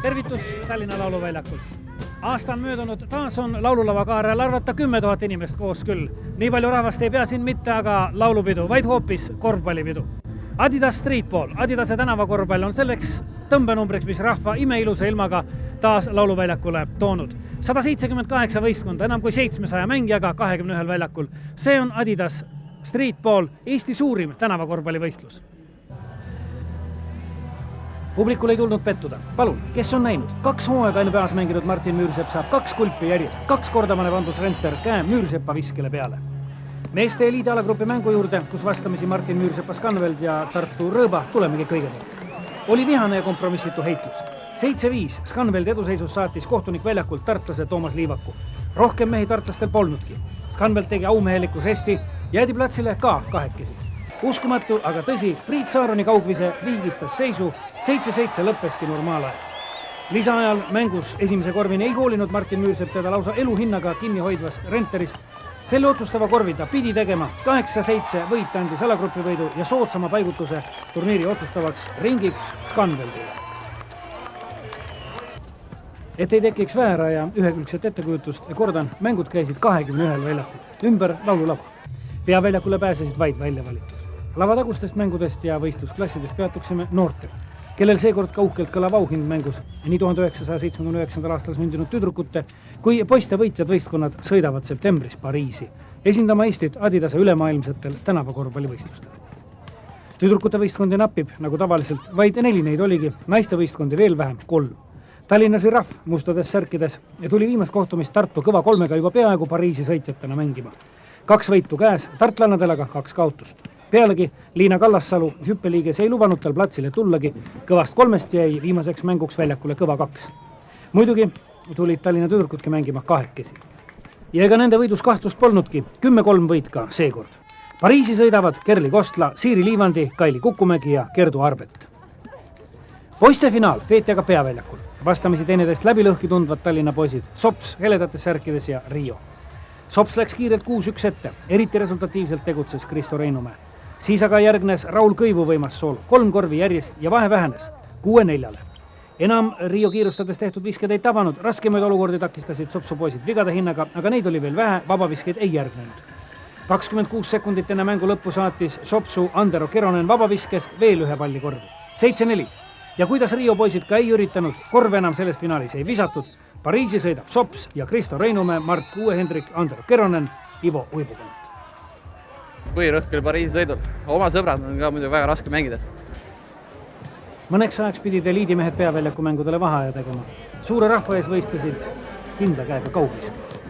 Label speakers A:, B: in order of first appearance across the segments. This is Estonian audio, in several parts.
A: Tervitus Tallinna lauluväljakult. Aasta on möödunud, taas on laululava kaarel arvata 10 000 inimest koos küll. Nii palju rahvast ei pea siin mitte aga laulupidu, vaid hoopis korvpallipidu. Adidas Streetball, Adidase tänavakorvpall on selleks tõmbenumbriks, mis rahva imeilusa ilmaga taas lauluväljakule toonud. 178 võistkonda, enam kui 700 mängijaga 21 väljakul. See on Adidas Streetball, Eesti suurim tänavakorvpallivõistlus. Publikul ei tulnud pettuda. Palun, kes on näinud? 2 hooaega ainu peas mänginud Martin Müürsepp saab 2 kulpi järjest. 2 korda paneb Andrus Renter käe Müürseppa viskele peale. Meeste eliidi alagrupi mängu juurde, kus vastamisi Martin Müürsepa Scanveld ja Tartu Rõõba, tulemegi kõigepealt. Oli vihane ja kompromissitu heitlus. 7-5 Scanveld eduseisus saatis kohtunik väljakult tartlase Toomas Liivaku. Rohkem mehi tartlastel polnudki. Scanveld tegi aumeheliku žesti, jäädi platsile ka kahekesi. Uskumatu, aga tõsi, Priit Saaroni kaugvise viigistas seisu, 7-7 lõppeski normaalaeg. Lisaajal mängus esimese korvini ei hoolinud Martin Müürsepp teda lausa eluhinnaga kinni hoidvast Renterist. Selle otsustava korvi ta pidi tegema, 8-7 võit andis alagrupi võidu ja soodsama paigutuse turniiri otsustavaks ringiks Scanveldile. Et ei tekiks väära ja ühekülgset ettekujutust, kordan, mängud käisid 21 väljakul, ümber laululava. Peaväljakule pääsesid vaid välja valitud. Lavatagustest mängudest ja võistlusklassidest peatuksime noortel, kellel seekord ka uhkelt kõlav auhind mängus nii 1979. aastal sündinud tüdrukute kui poiste võitjad võistkonnad sõidavad septembris Pariisi, esindama Eestit Adidase ülemaailmsetel tänavakorvpallivõistlustel. Tüdrukute võistkondi napib, nagu tavaliselt, vaid 4 neid oligi, naiste võistkondi veel vähem 3. Tallinna Žirahv mustades särkides tuli viimast kohtumist Tartu kõva 3-ga juba peaaegu Pariisi sõitjatena mängima. 2 võitu käes, tartlanadel aga 2 kaotust. Pealegi Liina Kallassalu hüppeliiges ei lubanud tal platsile tullagi, kõvast 3 jäi viimaseks mänguks väljakule kõva 2. Muidugi tulid Tallinna tüdrukudki mängima kahekesi. Ja ega nende võidus kahtlust polnudki, 10-3 võit ka seekord. Pariisi sõidavad Kerli Kostla, Siiri Liivandi, Kaili Kukumägi ja Kerdu Arbet. Poiste finaal peeti aga peaväljakul. Vastamisi teineteist läbi lõhki tundvad Tallinna poisid Sops heledates särkides ja Rio. Sops läks kiirelt 6-1 ette, eriti resultatiivselt tegutses Kristo Reinumäe. Siis aga järgnes Raul Kõivu võimas sool, 3 korvi järjest ja vahe vähenes 6-4. Enam Rio kiirustades tehtud visked ei tabanud, raskemaid olukordi takistasid Sopsu poisid vigade hinnaga, aga neid oli veel vähe, vabaviskeid ei järgnenud. 26 sekundit enne mängu lõppu saatis Sopsu Andero Keronen vabaviskest veel 1 palli korvi. 7-4. Ja kuidas Rio poisid ka ei üritanud, korve enam selles finaalis ei visatud. Pariisi sõidab Sops ja Kristo Reinumäe, Mart Uue-Hendrik, Andero Keronen, Ivo Uibukant.
B: Põhirõhk oli Pariisi sõidul. Oma sõbrad on ka muidu väga raske mängida.
A: Mõneks ajaks pidid eliidimehed peaväljaku mängudele vaheaja tegema. Suure rahva ees võistlesid kindla käega kaugviske.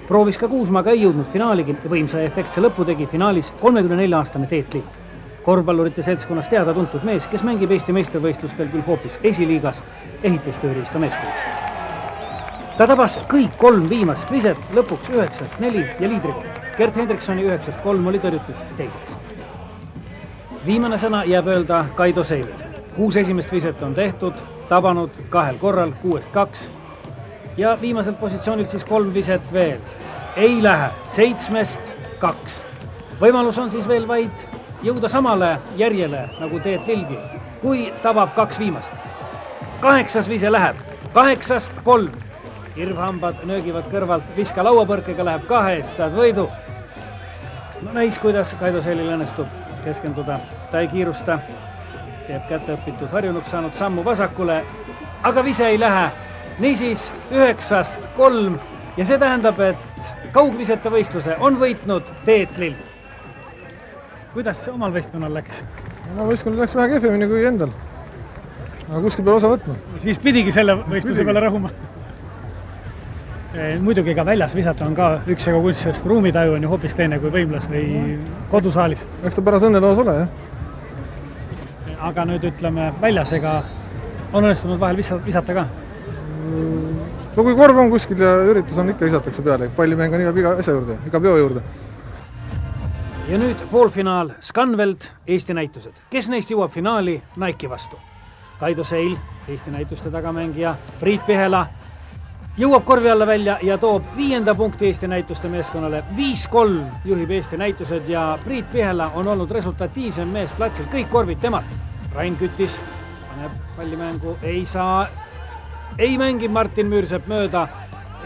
A: Proovis ka Kuusmaaga ei jõudnud finaaligi, võimsa efektse lõpu tegi finaalis 34-aastane Teet Lipp. Korvpallurite seltskonnas teada tuntud mees, kes mängib Eesti meistrivõistlustel küll hoopis esiliigas ehitustööriista meeskonnas. Ta tabas kõik 3 viimast viset, lõpuks 9-4 ja liidrikoht. Gert Hendriksoni 9-3 oli tõrjutud teiseks. Viimane sõna jääb öelda Kaido Seivil. 6 esimest viset on tehtud, tabanud 2 korral, 6-2 ja viimaselt positsioonilt siis 3 viset veel. Ei lähe, 7-2. Võimalus on siis veel vaid jõuda samale järjele nagu Teet Lilgi, kui tabab 2 viimast. 8 vise läheb, 8-3. Irvhambad nöögivad kõrvalt, viska lauapõrkega läheb 2 eest, saad võidu. No näis, kuidas Kaido Seilil õnnestub keskenduda. Ta ei kiirusta, teeb kätte õpitud harjunuks saanud sammu vasakule, aga vise ei lähe. Niisiis 9-3 ja see tähendab, et kaugvisete võistluse on võitnud Teet Lill. Kuidas see omal võistkonnal läks?
C: Omal võistkonnal läks vähe kehvemini kui endal, aga kuskil peal osa võtma.
A: Siis pidigi selle võistluse peale rõhuma. Muidugi ka väljas visata on ka üksega kunst, sest ruumitaju on ju hoopis teine kui võimlas või kodusaalis.
C: Eks ta pärast õnneloos ole, jah?
A: Aga nüüd ütleme väljas, ega on õnnestunud vahel visata ka?
C: No kui korv on kuskil ja üritus on, ikka visatakse peale. Pallimäng on iga asja juurde, iga peo juurde.
A: Ja nüüd poolfinaal Scanvelt Eesti näitused. Kes neist jõuab finaali Nike'i vastu? Kaido Seil, Eesti näituste tagamängija, Priit Pihela jõuab korvi alla välja ja toob 5. punkti Eesti näituste meeskonnale. 5-3 juhib Eesti näitused ja Priit Pihela on olnud resultatiivsem mees platsil. Kõik korvid temalt. Rain Küttis paneb pallimängu, ei saa, ei mängi Martin Müürsepp mööda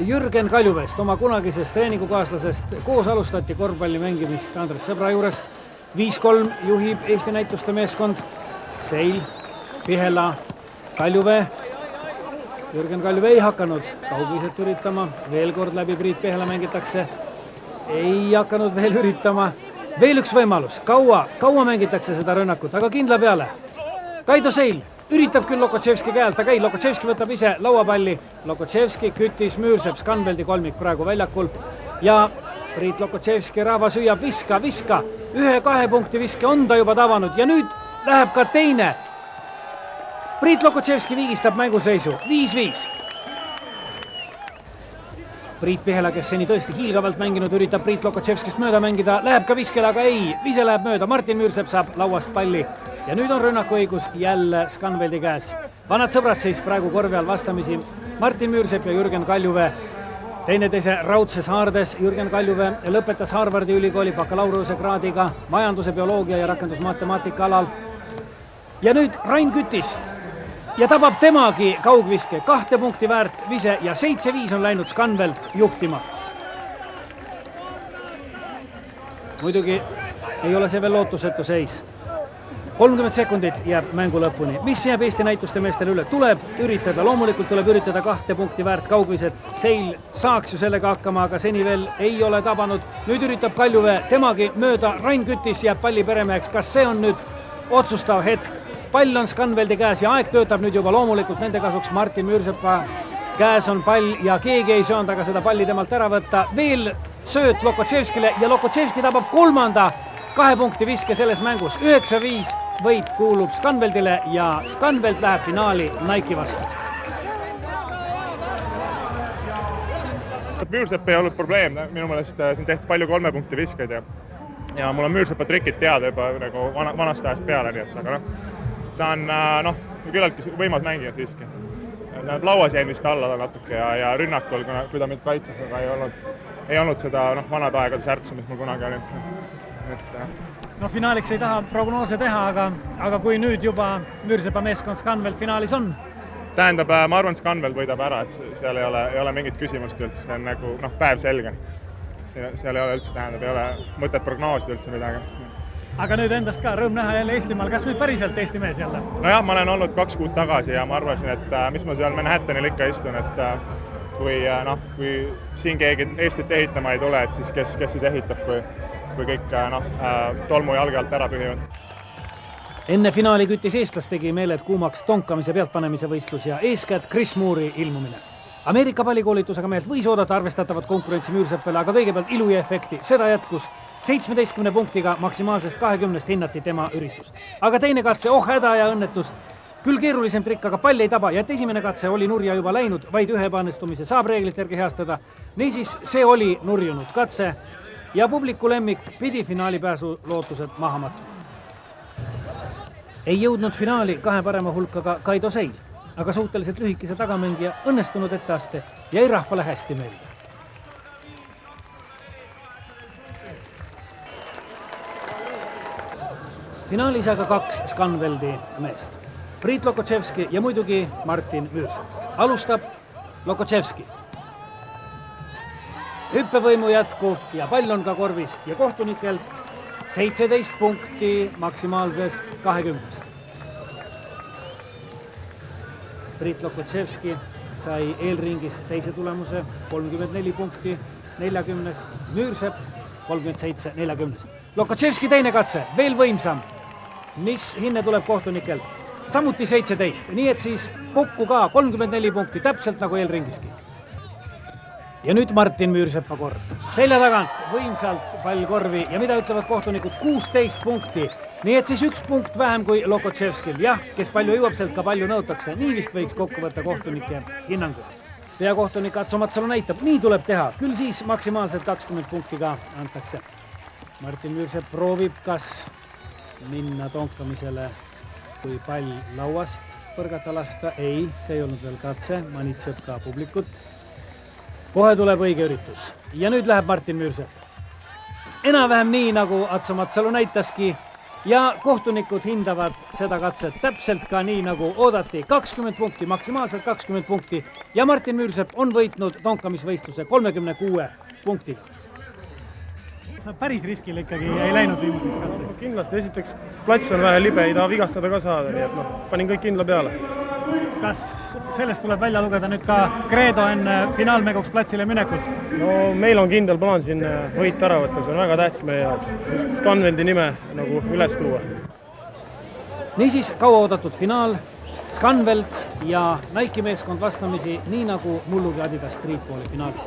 A: Jürgen Kaljuvest, oma kunagisest treeningukaaslasest. Koos alustati korvpalli mängimist Andres Sõbra juures. 5-3 juhib Eesti näituste meeskond. Seil, Pihela, Kaljuvee. Jürgen Kaljuve ei hakanud kaugviset üritama. Veel kord läbi Priit Pihela mängitakse. Ei hakanud veel üritama. Veel üks võimalus. Kaua mängitakse seda rünnakut, aga kindla peale. Kaido Seil üritab küll Lokotševski käelt, aga ei, Lokotševski võtab ise lauapalli. Lokotševski, Kütis, Müürsepp, Scanveldi kolmik praegu väljakul. Ja Priit Lokotševski rahvas hüüab viska. 1-2 punkti viske on ta juba tavanud ja nüüd läheb ka teine. Priit Lokotševski viigistab mänguseisu 5-5. Priit Pihela, kes seni tõesti hiilgavalt mänginud, üritab Priit Lokotševskist mööda mängida. Läheb ka viskele, aga ei. Vise läheb mööda. Martin Müürsepp saab lauast palli. Ja nüüd on rünnakuõigus jälle Scanveldi käes. Vanad sõbrad siis praegu korvi all vastamisi. Martin Müürsepp ja Jürgen Kaljuvee. Teineteise raudses haardes. Jürgen Kaljuvee lõpetas Harvardi ülikooli bakalaureuse kraadiga majanduse, bioloogia ja rakendusmatemaatika alal. Ja nüüd Rain Kütis. Ja tabab temagi kaugviske. 2 punkti väärt vise ja 7-5 on läinud Scanvelt juhtima. Muidugi ei ole see veel lootusetu seis. 30 sekundit jääb mängu lõpuni. Mis jääb Eesti näituste meestele üle? Tuleb üritada, loomulikult tuleb üritada 2 punkti väärt kaugviset. Seil saaks ju sellega hakkama, aga seni veel ei ole tabanud. Nüüd üritab Kaljuvee, temagi mööda. Rain Kütis jääb palli peremeheks. Kas see on nüüd otsustav hetk? Pall on Scanveldi käes ja aeg töötab nüüd juba loomulikult nende kasuks. Martin Müürsepa käes on pall ja keegi ei söönud aga seda palli temalt ära võtta. Veel sööt Lokotševskile ja Lokotševski tabab 3. 2 punkti viske selles mängus. 9-5 võit kuulub Scanveldile ja Scanvelt läheb finaali Nike'i vastu.
D: Müürsepp ei olnud probleem, minu meelest siin tehti palju 3 punkti viskeid ja mul on Müürsepa trikid teada juba nagu vanast ajast peale, nii et aga ta on küllaltki võimas mängija siiski. Lauas jäin vist alla natuke ja rünnakul, kui ta meid kaitses, ei olnud seda vanad aegade särtsu, mis mul kunagi oli.
A: Finaaliks ei taha prognoose teha, aga kui nüüd juba Müürsepa meeskond Scanvelt finaalis on?
D: Tähendab, ma arvan, Scanvelt võidab ära, et seal ei ole mingit küsimust üldse, see on nagu päev selge. Seal ei ole üldse, tähendab, ei ole mõtet prognoosida üldse midagi.
A: Aga nüüd endast ka rõõm näha jälle Eestimaal. Kas nüüd päriselt Eesti mees jälle?
D: Nojah, ma olen olnud 2 kuud tagasi ja ma arvasin, et mis ma seal Manhattanil ikka istun, et kui siin keegi Eestit ehitama ei tule, et siis kes siis ehitab, kui kõik tolmu jalge alt ära pühivad. Enne
A: finaali Kütis eestlast tegi meeled kuumaks tonkamise pealtpanemise võistlus ja eeskätt Chris Moore'i ilmumine. Ameerika pallikoolitusega mehelt võis oodata arvestatavat konkurentsi Müürseppele, aga kõigepealt ilu ja efekti. Seda jätkus 17 punktiga, maksimaalsest 20 hinnati tema üritust. Aga teine katse, häda ja õnnetust. Küll keerulisem trikk, aga pall ei taba ja et esimene katse oli nurja juba läinud, vaid ühe ebaõnnestumise saab reeglite järgi heastada. Niisiis, see oli nurjunud katse ja publiku lemmik pidi finaalipääsu lootused maha matma. Ei jõudnud finaali 2 parema hulka ka Kaido Seil, aga suhteliselt lühikese tagamängija õnnestunud etteaste jäi rahvale hästi meelde. Finaalis aga 2 Scanveldi meest. Priit Lokotševski ja muidugi Martin Müürsepp. Alustab Lokotševski. Hüppevõimu jätku ja pall on ka korvis ja kohtunikelt 17 punkti maksimaalsest 20. Priit Lokotševski sai eelringis teise tulemuse 34 punkti 40. Müürsepp 37-40. Lokotševski teine katse, veel võimsam. Mis hinne tuleb kohtunikelt? Samuti 17, nii et siis kokku ka 34 punkti, täpselt nagu eelringiski. Ja nüüd Martin Müürsepa kord. Selja tagant võimsalt pall korvi ja mida ütlevad kohtunikud? 16 punkti. Nii et siis 1 punkt vähem kui Lokotševskil. Jah, kes palju jõuab, sealt ka palju nõutakse. Nii vist võiks kokku võtta kohtunike hinnangu. Peakohtunik Atso Matsalu näitab, nii tuleb teha. Küll siis maksimaalselt 20 punkti ka antakse. Martin Müürsepp proovib kas minna tonkamisele, kui pall lauast põrgata lasta. Ei, see ei olnud veel katse, manitseb ka publikut. Kohe tuleb õige üritus. Ja nüüd läheb Martin Müürsepp. Enam-vähem nii, nagu Atso Matsalu näitaski. Ja kohtunikud hindavad seda katset täpselt ka nii, nagu oodati. 20 punkti, maksimaalselt 20 punkti. Ja Martin Müürsepp on võitnud tonkamisvõistluse 36 punktiga. Sa päris riskile ikkagi ei läinud viimaseks katseks?
C: Kindlasti, esiteks plats on vähe libe, ei taha vigastada ka saada, nii et panin kõik kindla peale.
A: Kas sellest tuleb välja lugeda nüüd ka kreedo enne finaalmänguks platsile minekut?
C: No meil on kindel plaan siin võit ära võtta, see on väga tähtis meie jaoks. Just Scanveldi nime nagu üles tuua.
A: Niisiis kaua oodatud finaal, Scanveld ja Nike'i meeskond vastamisi, nii nagu mullugi Adidas Streetballi finaalis.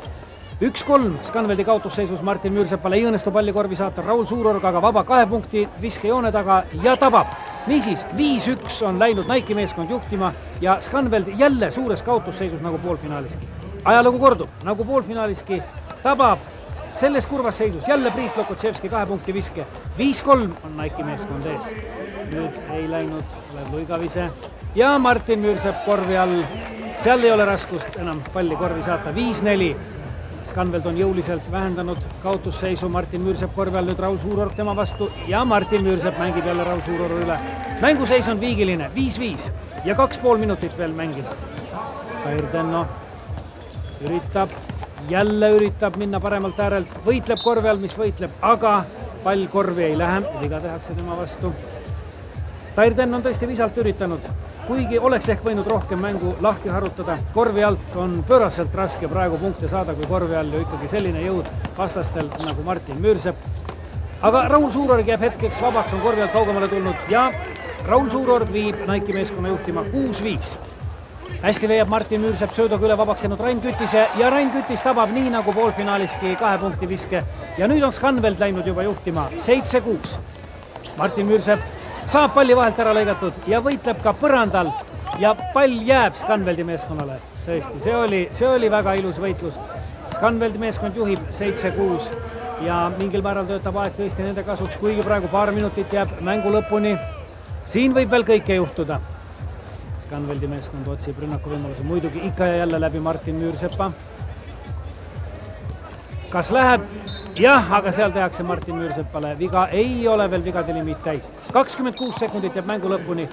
A: 1-3 Scanveldi kaotusseisus Martin Müürseppale ei õnnestu palli korvi saata. Raul Suurorg aga vaba 2 punkti viskejoone taga ja tabab. Niisiis 5-1 on läinud Nike'i meeskond juhtima ja Scanveld jälle suures kaotusseisus nagu poolfinaaliski. Ajalugu kordub, nagu poolfinaaliski tabab selles kurvas seisus jälle Priit Lokotševski 2 punkti viske. 5-3 on Nike'i meeskond ees. Nüüd ei läinud Lev Luigavise ja Martin Müürsepp korvi all. Seal ei ole raskust enam palli korvi saata. 5-4. Scanveld on jõuliselt vähendanud kaotusseisu. Martin Müürsepp korvi all, nüüd Raul Suurorg tema vastu ja Martin Müürsepp mängib jälle Raul Suurorgu üle. Mänguseis on viigiline, 5-5 ja 2,5 minutit veel mängida. Tair Tenno üritab minna paremalt äärelt, võitleb korvi all, mis võitleb, aga pall korvi ei lähe, viga tehakse tema vastu. Tair Tenno on tõesti visalt üritanud, kuigi oleks ehk võinud rohkem mängu lahti harutada. Korvi alt on pööraselt raske praegu punkte saada, kui korvi all ju ikkagi selline jõud vastastel nagu Martin Müürsepp. Aga Raul Suurorg jääb hetkeks vabaks, on korvi alt kaugemale tulnud ja Raul Suurorg viib Nike'i meeskonna juhtima 6-5. Hästi veab Martin Müürsepp söödoga üle vabaks jäänud Rain Kütise ja Rain Kütis tabab nii nagu poolfinaaliski 2 punkti viske. Ja nüüd on Scanveld läinud juba juhtima 7-6. Martin Müürsepp saab palli vahelt ära lõigatud ja võitleb ka põrandal ja pall jääb Scanveldi meeskonnale. Tõesti, see oli väga ilus võitlus. Scanveldi meeskond juhib 7-6 ja mingil määral töötab aeg tõesti nende kasuks, kuigi praegu paar minutit jääb mängu lõpuni. Siin võib veel kõike juhtuda. Scanveldi meeskond otsib rünnaku võimaluse muidugi ikka ja jälle läbi Martin Müürseppa. Kas läheb? Jah, aga seal tehakse Martin Müürseppale viga. Ei ole veel vigade limiit täis. 26 sekundit jääb mängu lõpuni.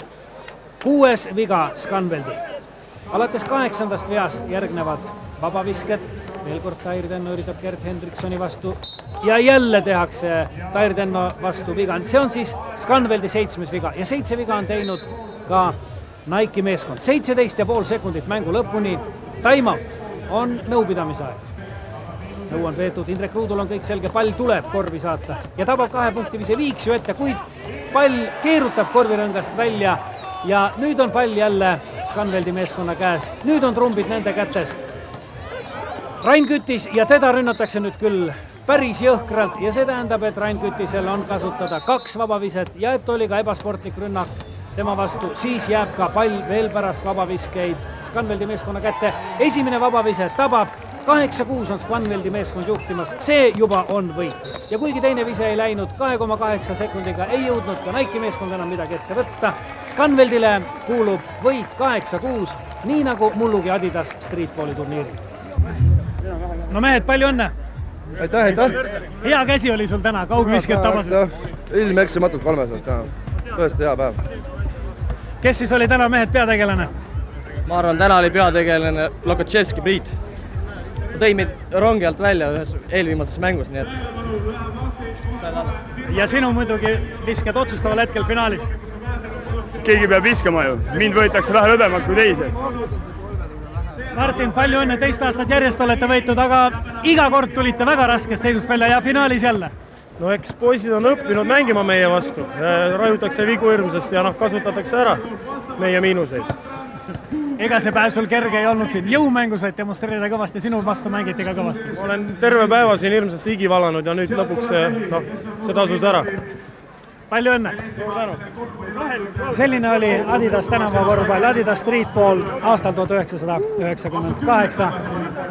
A: 6. viga Scanveldi. Alates 8. veast järgnevad vabavisked. Veel kord Tair Tenno üritab Gert Hendriksoni vastu. Ja jälle tehakse Tair Tenno vastu viga. See on siis Scanveldi 7. viga. Ja 7 viga on teinud ka Nike'i meeskond. 17,5 sekundit mängu lõpuni. Timeout on nõupidamise aeg. Nõu on veetud, Indrek Ruudul on kõik selge, pall tuleb korvi saata ja tabab 2 punkti vise viiks ju ette, kuid pall keerutab korvirõngast välja ja nüüd on pall jälle Scanveldi meeskonna käes. Nüüd on trumbid nende kätes. Rain Kütis ja teda rünnatakse nüüd küll päris jõhkralt ja see tähendab, et Rain Kütisel on kasutada 2 vabaviset ja et oli ka ebasportlik rünnak tema vastu, siis jääb ka pall veel pärast vabaviskeid Scanveldi meeskonna kätte. Esimene vabavise tabab. 8-6 on Scanveldi meeskond juhtimas, see juba on võit. Ja kuigi teine vise ei läinud 2,8 sekundiga, ei jõudnud ka Nike'i meeskond enam midagi ette võtta. Scanveldile kuulub võit 8-6, nii nagu mullugi Adidas Streetballi turniiril. No mehed, palju õnne!
E: Aitäh!
A: Hea käsi oli sul täna, kaugvisked tabasid.
E: Ilmeksimatult 300, tõesti hea päev.
A: Kes siis oli täna mehed peategelane?
F: Ma arvan, täna oli peategelane Lokotševski Priit. Ta tõi meid rongi alt välja ühes eelviimases mängus, nii et...
A: Ja sinu muidugi viskad otsustaval hetkel finaalis.
G: Keegi peab viskama ju, mind võetakse vähe lõdvemalt kui teised.
A: Martin, palju õnne, teist aastat järjest olete võitud, aga iga kord tulite väga raskest seisust välja ja finaalis jälle.
C: No eks poisid on õppinud mängima meie vastu. Rajutakse vigu hirmsasti ja kasutatakse ära meie miinuseid.
A: Ega see päev sul kerge ei olnud siin. Jõumängu said demonstreerida kõvasti, sinu vastu mängiti ka kõvasti.
C: Ma olen terve päeva siin hirmsasti higi valanud ja nüüd lõpuks see tasus ära.
A: Palju õnne! Selline oli Adidas tänavakorvpall, Adidas Streetball aastal 1998.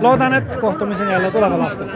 A: Loodan, et kohtumiseni jälle tuleval aastal.